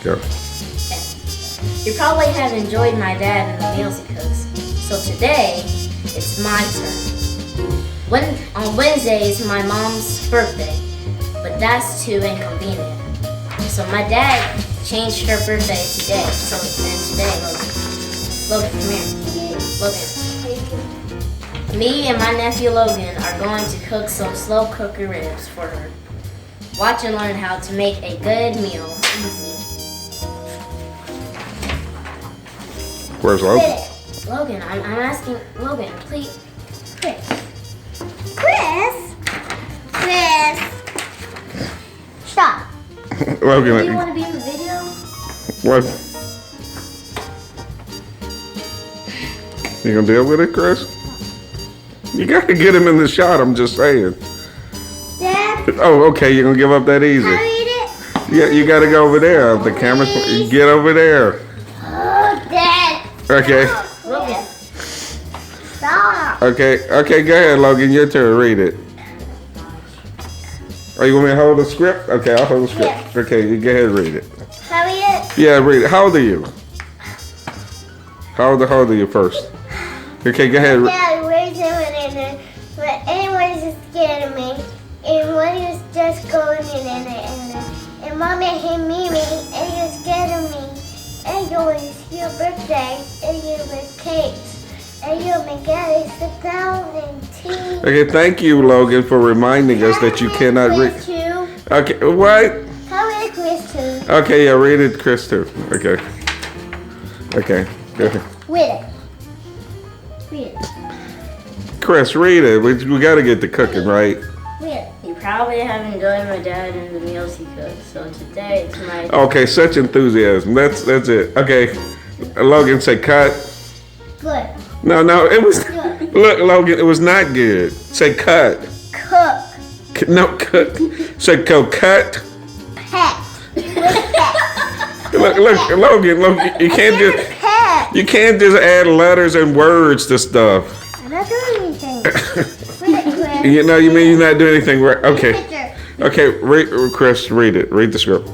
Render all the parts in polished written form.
Go. Okay. You probably have enjoyed my dad and the meals he cooks. So today, it's my turn. On Wednesday is my mom's birthday, but that's too inconvenient. So my dad changed her birthday today. So today, Logan, come here. Logan. Me and my nephew Logan are going to cook some slow cooker ribs for her. Watch and learn how to make a good meal easy. Where's Logan? Logan, I'm asking Logan, please. Chris, stop. Logan, Do you want to be in the video? what? You gonna deal with it, Chris? You gotta get him in the shot. I'm just saying. Dad, Oh, okay. You're gonna give up that easy? can I read it? Yeah, you gotta go over there. The camera's. Get over there. Oh, Dad. Okay. Logan. Stop. Okay. Go ahead, Logan. Your turn. Read it. Are you want me to hold the script? Okay, I'll hold the script. Yes. Okay, you go ahead and read it. Can I read it? Yeah, read it. How old are you? How old are you first? Okay, go ahead. Dad, we're doing it, but anyone is scared of me, and one is just going in it, and Mommy hit me, and you're scared of me, and it's your birthday, and you make cakes, and you make daddy sit down and tea. Okay, thank you, Logan, for reminding us that you cannot read. Chris too. Okay, what? Can I read Chris too? Okay, yeah, read it, Chris, too. Okay. Okay, go ahead. Read it. Read it. Chris, read it. We got to get to cooking, right? Read it. You probably have enjoyed my dad and the meals he cooks. So today it's my Okay, such enthusiasm. That's it. Okay, Logan, say cut. Good. No, it was. Good. Look, Logan, it was not good. Say cut. Cook. No, cut. Say go cut. Pet. With pet. Look, Logan, you can't just. Pet. You can't just add letters and words to stuff. I'm not doing anything. Read it, Chris. You know, you mean you're not doing anything right? Okay. Picture. Okay, Chris, read it. Read the script.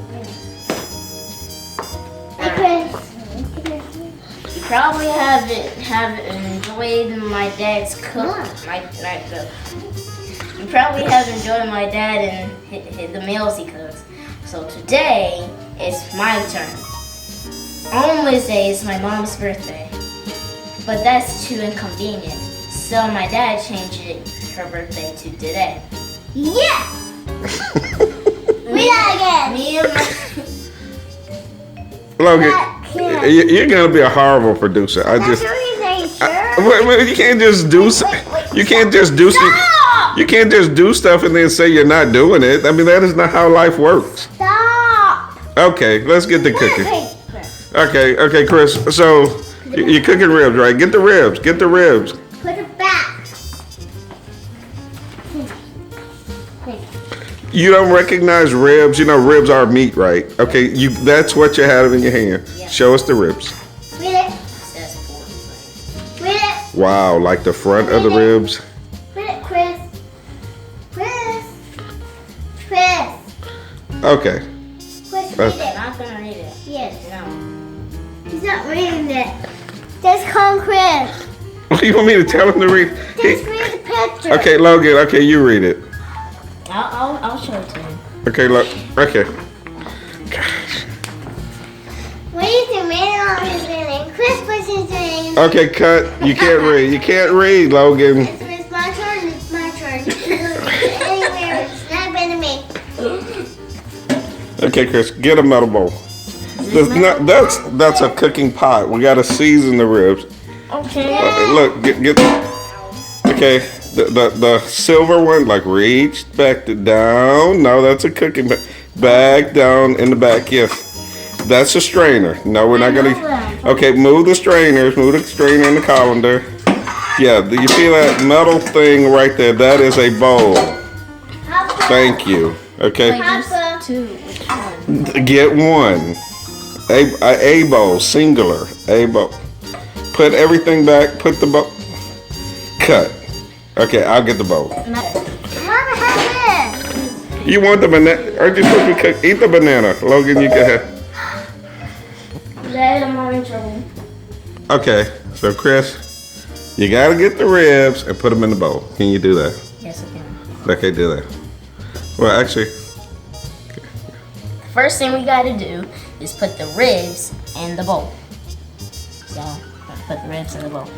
Hey, Chris. You probably have enjoyed my dad's cook. You probably have enjoyed my dad and the meals he cooks. So today it's my turn. On Wednesday is my mom's birthday, but that's too inconvenient. So my dad changed her birthday to today. Yeah. Read that again. Me and my Logan, you're gonna be a horrible producer. I just. Wait, you can't just do. You can't just do. You can't just do stuff and then say you're not doing it. I mean, that is not how life works. Stop. Okay, let's get to cooking. Wait. Okay, Chris. So you're cooking ribs, right? Get the ribs. Put it back. You don't recognize ribs. You know ribs are meat, right? Okay, that's what you have in your hand. Yeah. Show us the ribs. Read it. says pork. Read it. Wow, like the front of the ribs. Read it, Chris. Okay. Chris, read I'm it. not gonna read it. Yes. No. He's not reading it. Just call Chris. You want me to tell him to read? Just read the picture. Okay, Logan. Okay, you read it. I'll show it to him. Okay, look. Okay. What is the man on his name? Chris puts his name. Okay, cut. You can't read. You can't read, Logan. It's my turn. It's my turn. Anywhere. It's not better me. Okay, Chris, get a metal bowl. That's a cooking pot. We gotta season the ribs. Okay. Look, get. Okay, the silver one, like reach back down. No, that's a cooking bag. Back down in the back. Yes, that's a strainer. No, we're not gonna. Okay, move the strainers. Move the strainer in the colander. Yeah, do you see that metal thing right there? That is a bowl. Thank you. Okay. Papa. Two. Which one? Get one. A bowl, singular. A bowl. Put everything back. Put the bowl. Cut. Okay, I'll get the bowl. Mama, have this. You want the banana? Aren't you supposed to eat the banana? Logan, you can have. Dad, I'm not in trouble. Okay, so Chris, you gotta get the ribs and put them in the bowl. Can you do that? Yes, I can. Okay, do that. Well, actually, First thing we gotta do is put the ribs in the bowl. So, let's put the ribs in the bowl.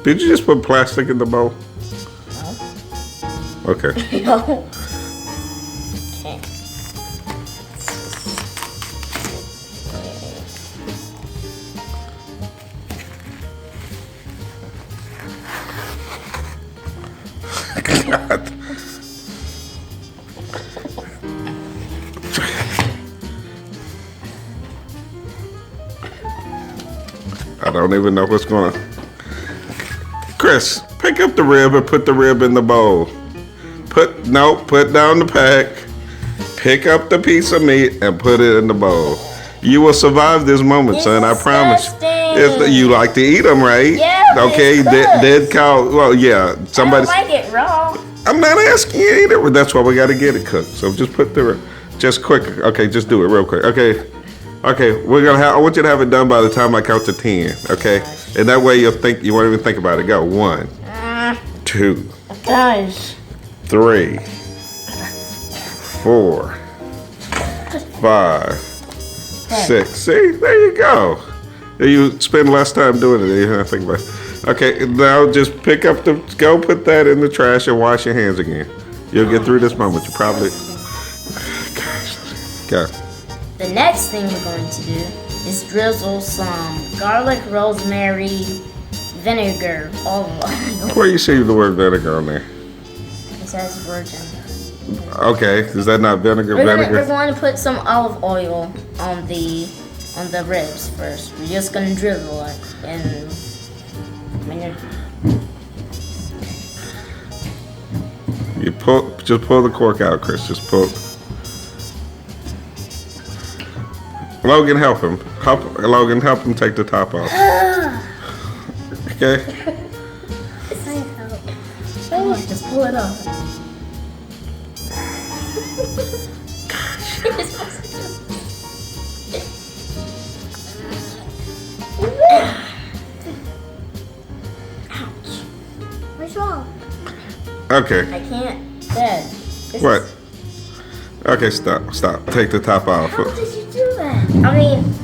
did you just put plastic in the bowl? No. Okay. No. Okay. God. I don't even know what's going on. Chris, pick up the rib and put the rib in the bowl. Put down the pack. Pick up the piece of meat and put it in the bowl. You will survive this moment, son. I promise. Disgusting. You like to eat them, right? Yeah, but okay, it's cooked. dead cow. Well, yeah. Somebody. I don't like it raw. I'm not asking you either. That's why we got to get it cooked. So just put just quick. Okay, just do it real quick. Okay. We're gonna have. I want you to have it done by the time I count to 10. Okay, and that way you won't even think about it. Go 1, 2, Gosh. 3, 4, 5, 6. See, there you go. You spend less time doing it. You have to think about it. Okay, now just put that in the trash and wash your hands again. You'll get through this moment. You probably. Gosh, go. The next thing we're going to do is drizzle some garlic, rosemary, vinegar all over. Where you see the word vinegar on there? It says virgin. Okay, is that not vinegar? We're Vinegar. going to put some olive oil on the ribs first. We're just gonna drizzle it and You just pull the cork out, Chris. Just pull. Logan, help him. Logan, help him take the top off. Okay. just pull it off. What's wrong? Okay. I can't. Dad. What? Okay, stop. Take the top off. How did you do that? I mean,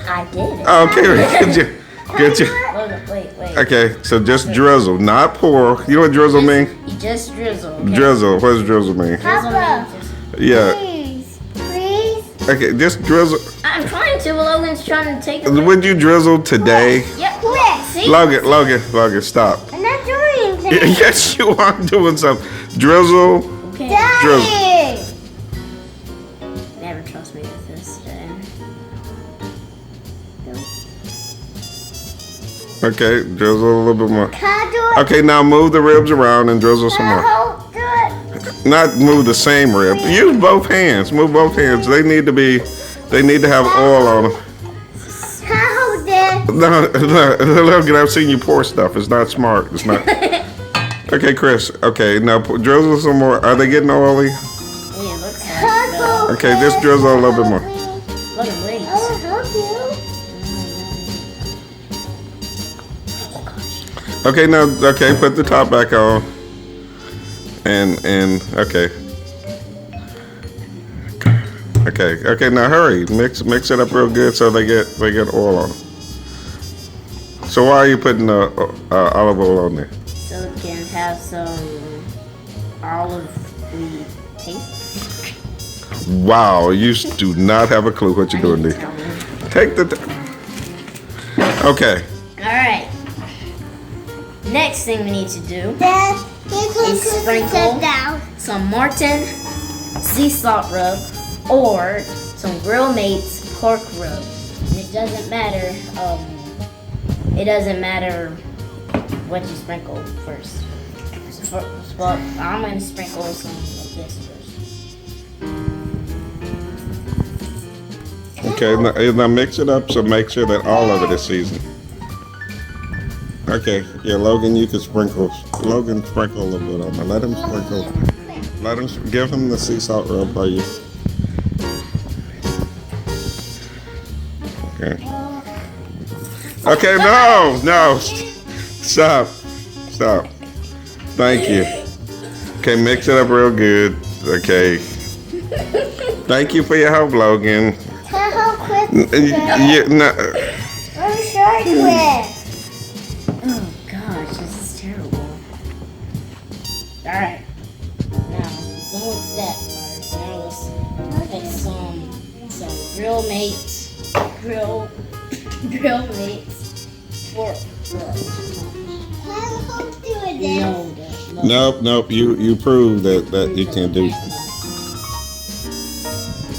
I did it. Okay, get you. Logan, wait. Okay, so just drizzle, not pour. You know what drizzle mean? You just drizzle. Okay? Drizzle. What does drizzle mean? Drizzle Papa. means just. Yeah. Please. Okay, just drizzle. I'm trying to, but Logan's trying to take it. Would you drizzle today? Yep. Quick. See? Logan, stop. I'm not doing anything. Yes, you are doing something. Drizzle. Okay. Daddy. Never trust me with this, Dad. Okay, drizzle a little bit more. Can I do it? Okay, now move the ribs around and drizzle some more. I'll do it. Not move the same rib. Use both hands. Move both hands. They need to have oil on them. Can I hold it? No, Logan, I've seen you pour stuff. It's not smart. It's not. Okay, Chris. Okay, now drizzle some more. Are they getting oily? Yeah, it looks like. Can Okay, just drizzle a little bit more. Logan, wait. I will help you. Okay, now, put the top back on. And okay. Okay, now hurry. Mix it up real good so they get oil on them. So why are you putting the olive oil on there? So it can have some olive taste. Wow, you do not have a clue what you're doing there. Tell me. Take the. All Okay. right. Next thing we need to do Dad, you can is sprinkle sit down. some Martin sea salt rub or some Grill Mates pork rub. And it doesn't matter. What you sprinkle first. Well, I'm gonna sprinkle some of this first. Okay, now mix it up so make sure that all of it is seasoned. Okay, yeah, Logan, you can sprinkle. Logan, sprinkle a little bit on there. Let him sprinkle. Let him, give him the sea salt rub by you. Okay. Okay, no. Stop. Thank you. Okay, mix it up real good. Okay. Thank you for your help, Logan. Can I help Chris? No. I'm sure Chris. Oh gosh, this is terrible. Alright. Now, done with that part. Now let's make some grill mates. Grill mates for Can I help do this? Nope. You proved that you can do.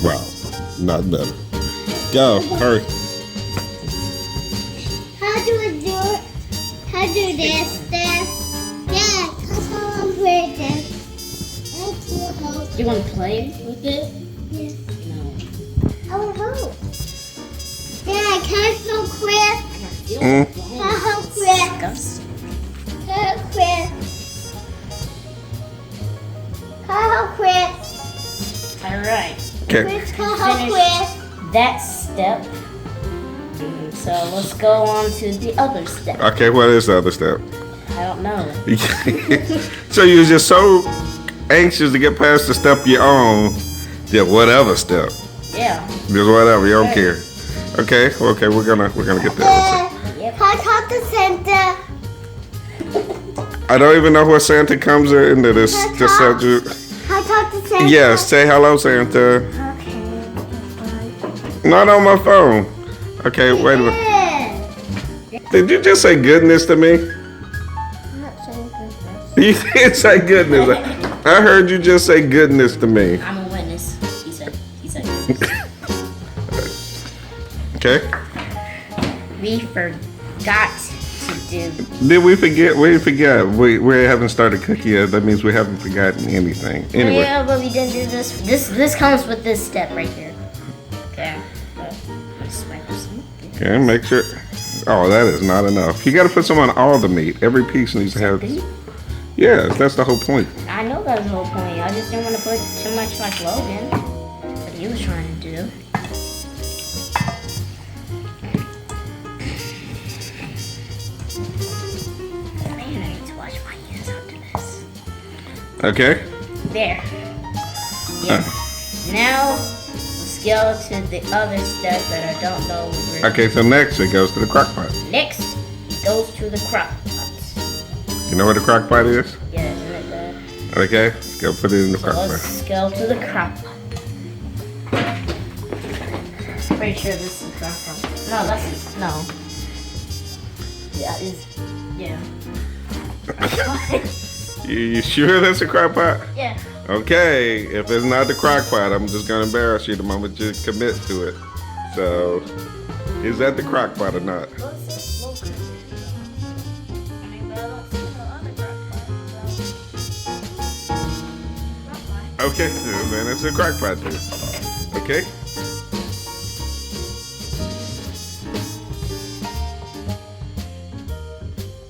Wow, not better. Go, hurry. How do we do it? How do this stuff? Yeah, cause I'm breaking. You want to play with it? Yes. No. I will help. Dad, can I help Chris? Can I help Chris? Disgusting. Can I help Chris? Can I help Chris? Alright. Okay. Chris, can I help Chris? That step. So let's go on to the other step. Okay, what is the other step? I don't know. So you're just so anxious to get past the step you're on. Yeah, whatever step. Yeah. Just whatever, you don't care. Okay, we're gonna get that. Yep. Can I talk to Santa? I don't even know where Santa comes into this. Just said you. Can I talk to Santa? Yes, say hello, Santa. Okay. Not on my phone. Okay, wait a minute. Yeah. Did you just say goodness to me? I'm not saying goodness. You did say goodness. I heard you just say goodness to me. I'm a witness. He said. Okay. We forgot to do. Did we forget? We forgot. We haven't started cooking yet. That means we haven't forgotten anything. Anyway. Yeah, but we didn't do this. This comes with this step right here. Okay. Let's wipe some. Okay, make sure. Oh, that is not enough. You got to put some on all the meat. Every piece needs to have. Yeah, that's the whole point. I know that's the whole point. I just didn't want to put too much like Logan. What he was trying to do. Man, I need to wash my hands after this. Okay. There. Yeah. Now, let's go to the other step that I don't know. Okay, so next it goes to the crock pot. Next, it goes to the crock pot. You know where the crock pot is? Yeah, isn't it that? Okay, let's go put it in the crock pot. Let's go to the crock pot. Pretty sure this is the crock pot. No, no. Yeah, yeah. You sure that's a crock pot? Yeah. Okay, if it's not the crock pot, I'm just gonna embarrass you the moment you commit to it. So, is that the crock pot or not? Okay, then it's a crock pot too. Okay?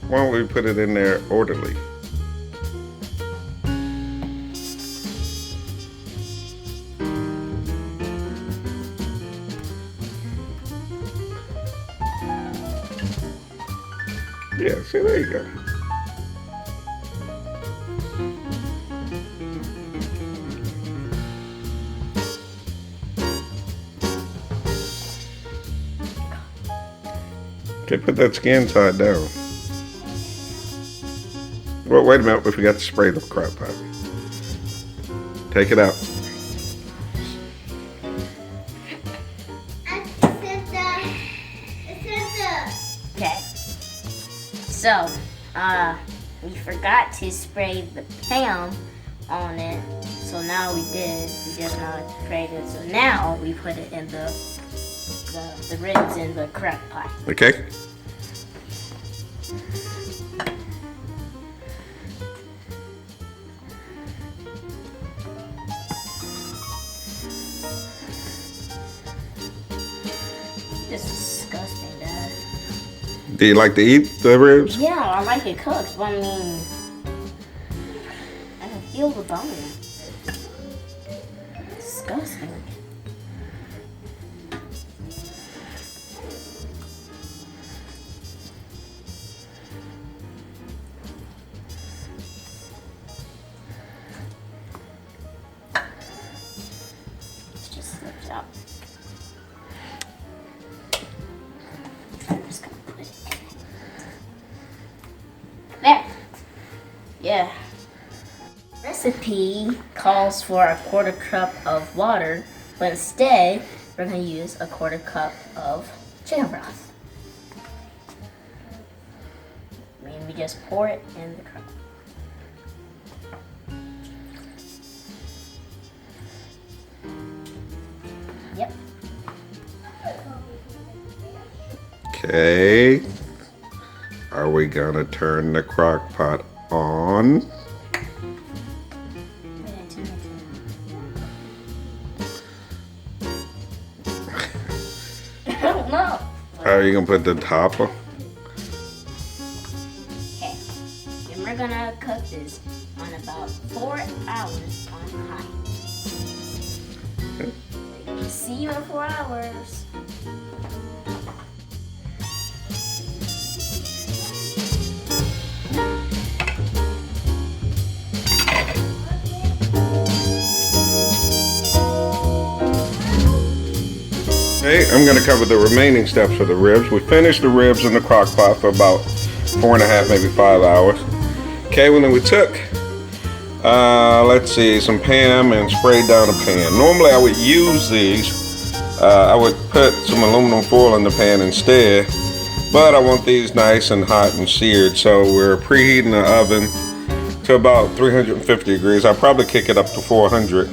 Why don't we put it in there orderly? Yeah, see, there you go. Okay, put that skin side down. Well, wait a minute, we forgot to spray the crock pot. Take it out. Okay. So, we forgot to spray the pan on it. So now we did. We just now sprayed it. So now we put it in the ribs in the crock pot. Okay? This is disgusting, Dad. Do you like to eat the ribs? Yeah, I like it cooked, but I mean, I can feel the bone. disgusting. It just slipped out. I'm just gonna put it in. There. Yeah. Recipe calls for a quarter cup of water, but instead we're going to use a quarter cup of chicken broth. And we just pour it in the cup. Yep. Okay. Are we gonna turn the crock pot on? I don't know. How are you gonna put the top on? Okay. And we're gonna cook this on about 4 hours on high. Okay. See you in 4 hours. Okay, I'm gonna cover the remaining steps for the ribs. We finished the ribs in the crock pot for about 4.5, maybe 5 hours. Okay, well then we took, let's see, some Pam and sprayed down the pan. Normally I would use these, I would put some aluminum foil in the pan instead, but I want these nice and hot and seared, so we're preheating the oven to about 350 degrees. I'll probably kick it up to 400.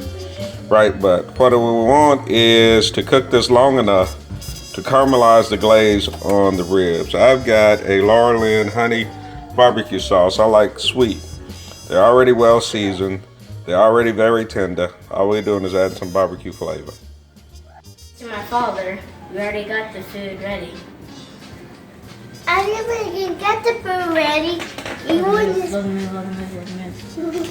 Right, but what we want is to cook this long enough to caramelize the glaze on the ribs. I've got a Laura Lynn honey barbecue sauce. I like sweet. They're already well seasoned. They're already very tender. All we're doing is adding some barbecue flavor. To my father, we already got the food ready. I never even got the food ready. You want this? Logan.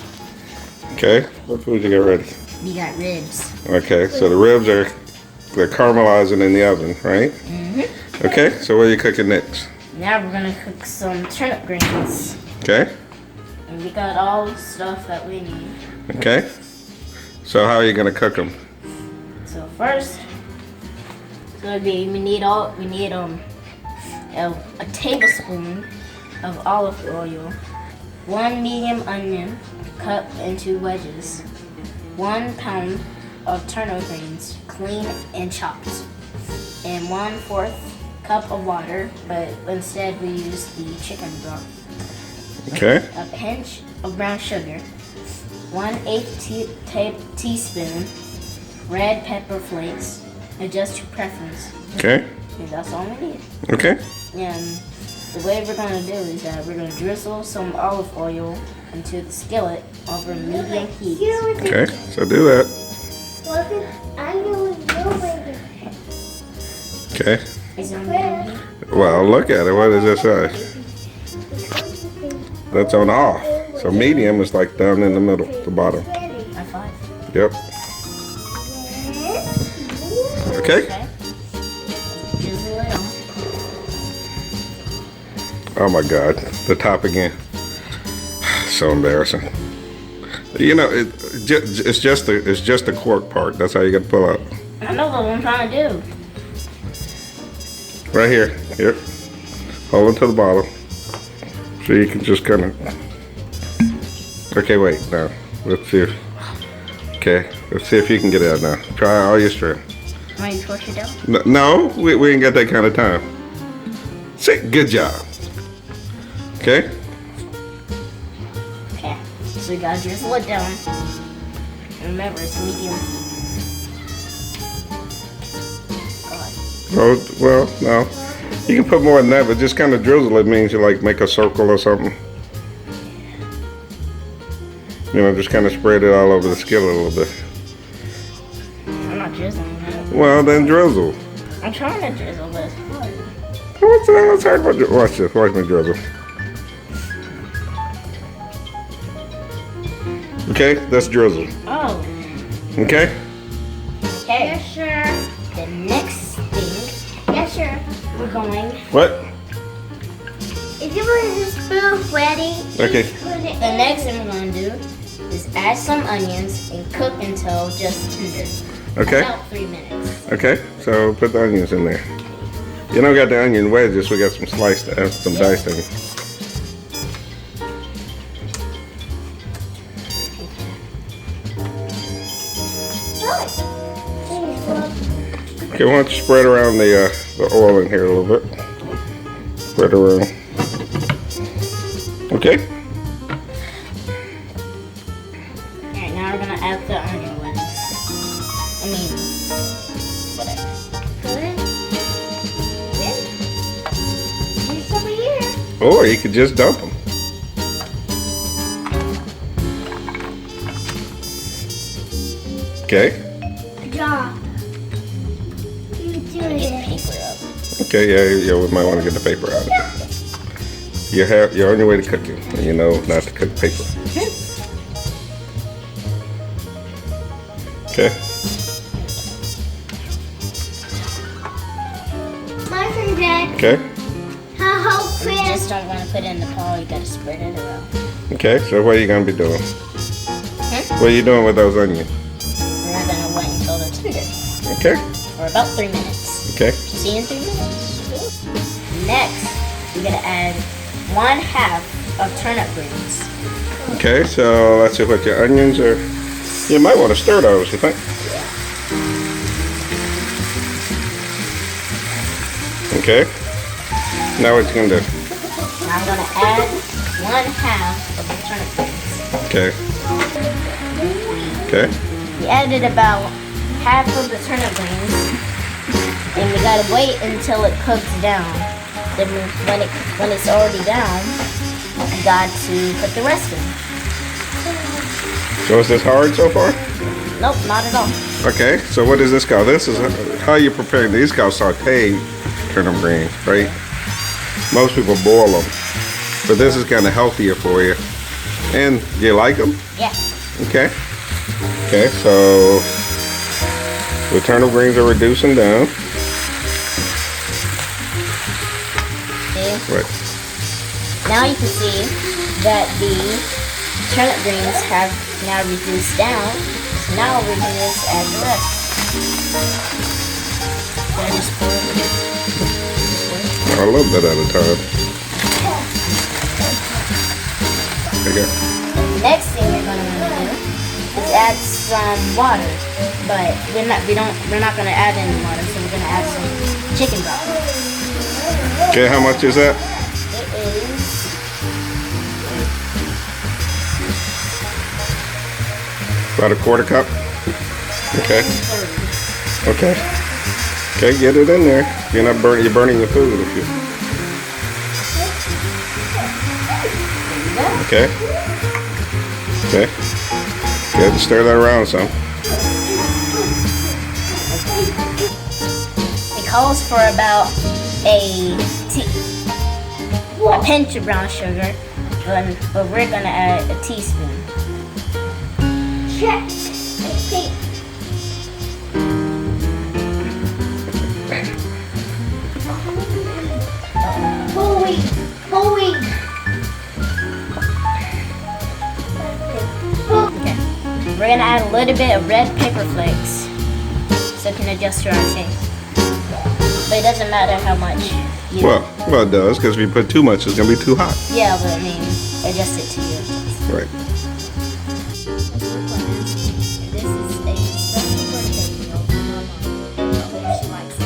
Okay, what food you got ready? We got ribs. Okay, so the ribs they're caramelizing in the oven, right? Mm-hmm. Okay, so what are you cooking next? Now we're gonna cook some turnip greens. Okay, And we got all the stuff that we need. okay. So how are you gonna cook them? So first, it's gonna be we need a tablespoon of olive oil, 1 medium onion cut into wedges, 1 pound of turnip greens, clean and chopped, and 1/4 cup of water, but instead we use the chicken broth. Okay, A pinch of brown sugar, 1/8 teaspoon red pepper flakes, adjust to preference. okay, And that's all we need. okay. And the way we're gonna do is that we're gonna drizzle some olive oil into the skillet over medium heat. Okay, so do that. I know it's your way. Okay. Is it on medium heat? Well, look at it. What does it say? That's on off. So medium is like down in the middle, the bottom. High five. Yep. Okay. Okay. Drizzle it on. Oh my God, the top again. So embarrassing. You know, it's just the cork part. That's how you got to pull out. I know what I'm trying to do. Right here. Yep. Hold it to the bottom. So you can just kind of. Okay, wait. Now let's see. Okay, let's see if you can get it out now. Try all your strength. Want me to push it down? No, we ain't got that kind of time. See, good job. Okay. Okay. So we gotta drizzle it down. And remember, it's medium heat. Go ahead. Oh, well, no. You can put more than that, but just kind of drizzle it means you like make a circle or something. You know, just kind of spread it all over the skillet a little bit. I'm not drizzling that. Well, then drizzle. I'm trying to drizzle this. What's hard about it? Watch this. Watch me drizzle. Okay, that's drizzle. Oh. Okay? Okay. Yes, sir. The next thing Yes, sir. we're going. What? If you want the spoon ready, Okay. put it The in. next thing we're gonna do is add some onions and cook until just tender. Okay. About 3 minutes. Okay. So put the onions in there. You don't got the onion wedges. We got some sliced, some diced onions. Okay. Why don't you spread around the oil in here a little bit? Spread around. Okay. Alright, now we're gonna add the onion wedges. I mean, whatever. Good. Good. He's over here. Or you could just dump them. Okay. Good job. You do Get the it. paper up. Okay. Yeah. We might want to get the paper out of it. You're on your way to cooking, and you know not to cook paper. Okay. My turn, Dad. Okay. How You quick? just don't want to put it in the pot, you gotta spread it around. Okay. So what are you gonna be doing? What are you doing with those onions? We're gonna wait until they're tender. Okay. For about 3 minutes. Okay. See you in 3 minutes. Next, we're gonna add 1/2 of turnip greens. Okay. So let's see what your onions are. You might want to stir those. You think? Okay. Now what you gonna do? I'm gonna add 1/2 of the turnip greens. Okay. Okay. We added about half of the turnip greens, and we gotta wait until it cooks down. Then when it's already down, we got to put the rest in. So is this hard so far? Nope, not at all. Okay. So what is this called? This is how you prepare these called sauteed turnip greens, right? Most people boil them, but this is kind of healthier for you. And you like them? Yeah. Okay. Okay, so the turnip greens are reducing down. See? Right. Now you can see that the turnip greens have now reduced down. So now we can just add the rest. So I just pour it in. A little bit at a time. There you go. Next thing we're gonna want to do is add some water, but we're not gonna add any water, so we're gonna add some chicken broth. Okay, how much is that? It is About a quarter cup? Okay. 30. Okay. Okay, get it in there. You're burning the food if you. Okay. Okay. Good. Stir that around some. It calls for about a pinch of brown sugar, but we're gonna add a teaspoon. Check. Okay. Whole week. Okay. We're gonna add a little bit of red pepper flakes so it can adjust to our taste. But it doesn't matter how much you Well, it does, because if you put too much, it's going to be too hot. Yeah, but I mean, adjust it to your taste. Right. This is a special birthday meal for my mom. I hope she likes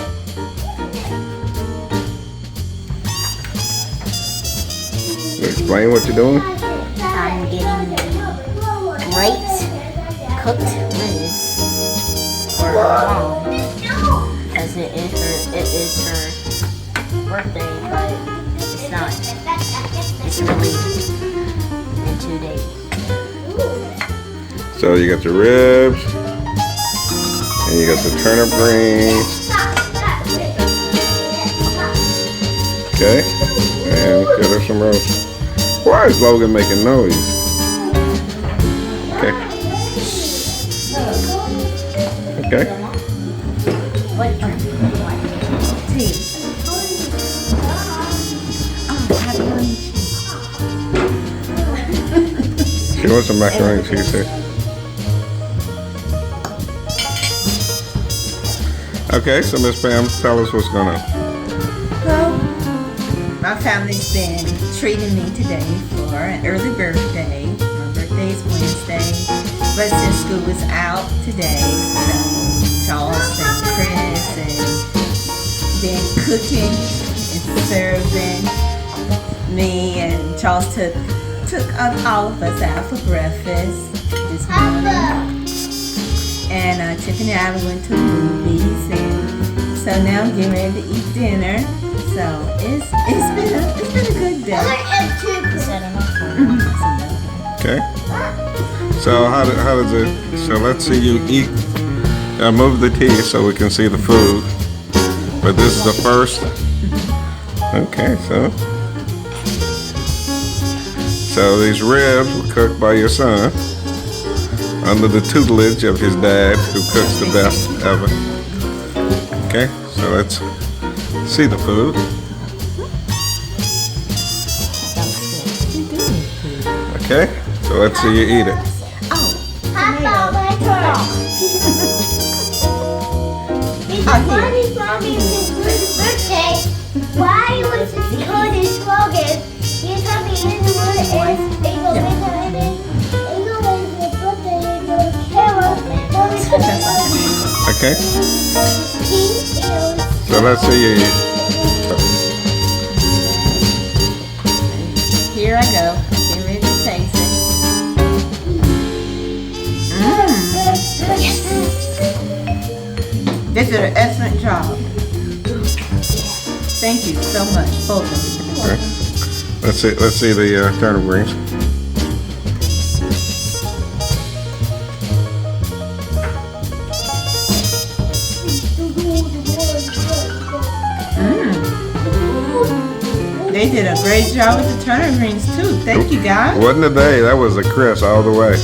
it. Explain what you're doing. I'm getting great cooked onions for her mom, because it is her birthday, but it's not. It's really in 2 days. So you got the ribs, and you got the turnip greens. Okay, and get her some roast. Why is Logan making noise? Okay. Okay. What drink do you like? Tea. Macaroni cheese. She wants some macaroni and cheese here. Okay, so Miss Pam, tell us what's going on. Well, my family's been treating me today for an early birthday. My birthday is Wednesday, but since school was out today, so Charles and Chris and been cooking and serving me, and Charles took all of us out for breakfast this morning. And Tiffany and I went to the movies, and so now I'm getting ready to eat dinner. So it's been a good day. Is that enough? Okay. So how does it? So let's see you eat. Move the tea so we can see the food. But this is the first. Okay, so these ribs were cooked by your son under the tutelage of his dad, who cooks the best ever. Okay, so let's see the food. Okay, so let's see you eat it. Papa, my turn. Because Mommy's birthday, why was it called his slogan? You tell me in the word is Eagle, Eagle, Eagle is his birthday, Eagle, Carol, Mommy's birthday. Okay, so let's see you eat. Here I go. Get ready to taste it. They did an excellent job. Thank you so much, both of you. Okay. Let's see the turnip greens. They did a great job with the turnip greens too. Thank you, guys. Wasn't a day, that was a Chris all the way.